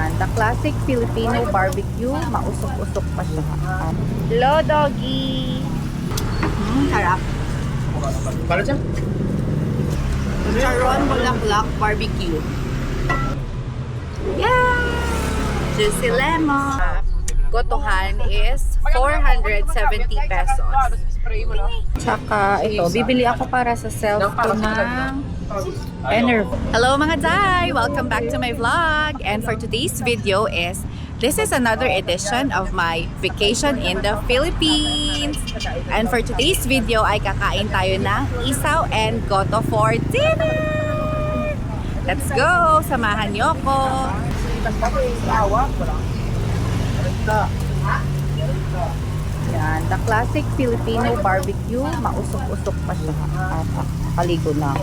Yan, the classic Filipino barbecue. Mausok-usok pa siya. Hello, doggy! Sarap. Para siya? Charon Bulaklak Barbecue. Yeah! Juicy lemon. Gotohan is 470 pesos. Tsaka ito, bibili ako para sa self ko ng Enerv. Hello mga Day! Welcome back to my vlog. And for today's video this is another edition of my vacation in the Philippines. And for today's video ay kakain tayo ng isaw and goto for dinner. Let's go! Samahan niyo ko. Yan, the classic Filipino barbecue. Mausok-usok pa siya. Kaligo na.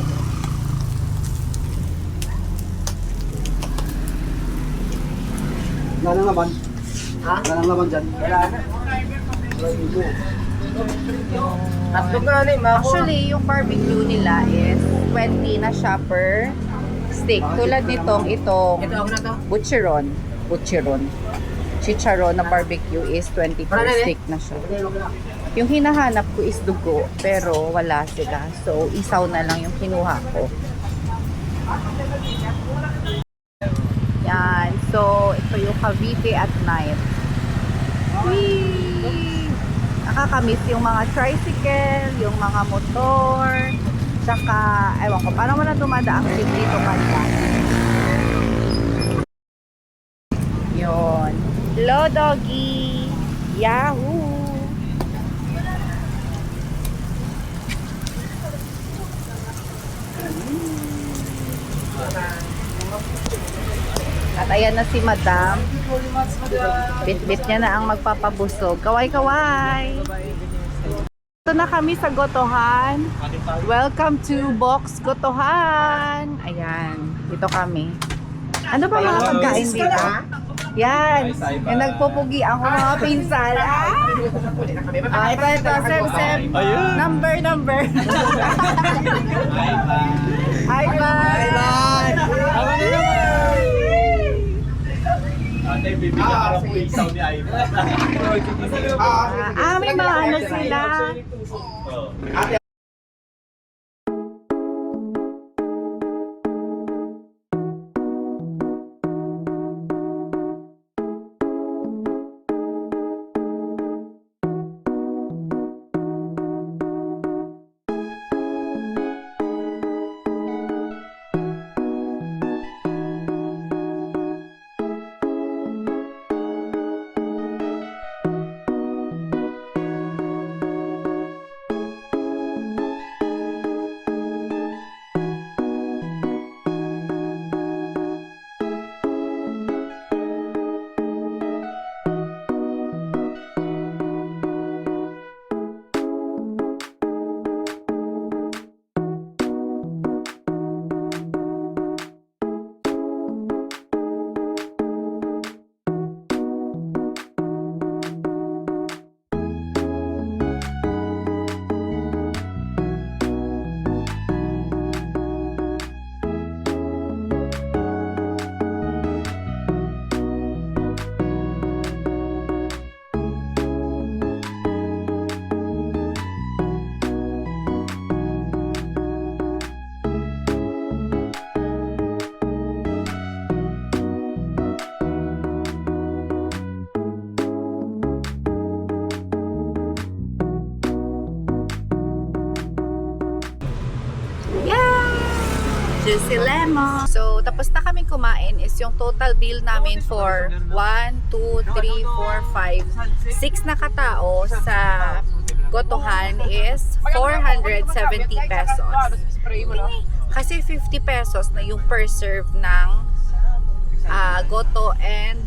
Wala nang laban. Ha? Wala nang laban dyan. Wala na. Actually, yung barbecue nila is 20 na siya per steak. Tulad nitong butcheron. Chicharon na barbecue is 20 per steak na siya. Yung hinahanap ko is dugo, pero wala sila. So, isaw na lang yung kinuha ko. Yan. So, ito yung Cavite at night. Whee! Nakakamiss yung mga tricycle, yung mga motor, tsaka, ewan ko, paano mo na dumadaang jeep dito banda? Yun. Hello, doggy! Yahoo! At ayan na si Madam. Bit-bit niya na ang magpapabusog. Kaway-kaway! Ito na kami sa Gotohan. Welcome to Box Gotohan. Ayan, dito kami. Ano ba mga pagkain dito? Yan, yung nagpupugi ako mga pinsan. Ito, Sem. Number. Hi, bye! Ate, bibigyan ka lang po isaw ni Ivan. May mga ano sila. Juicy lemon. So, tapos na kami kumain is yung total bill namin for 1, 2, 3, 4, 5, 6 na katao sa Gotohan is 470 pesos. Kasi 50 pesos na yung per serve ng goto and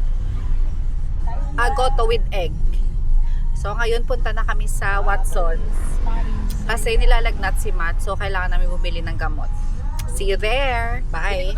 goto with egg. So, ngayon punta na kami sa Watson's. Kasi nilalagnat si Matt, so kailangan namin bumili ng gamot. See you there. Bye.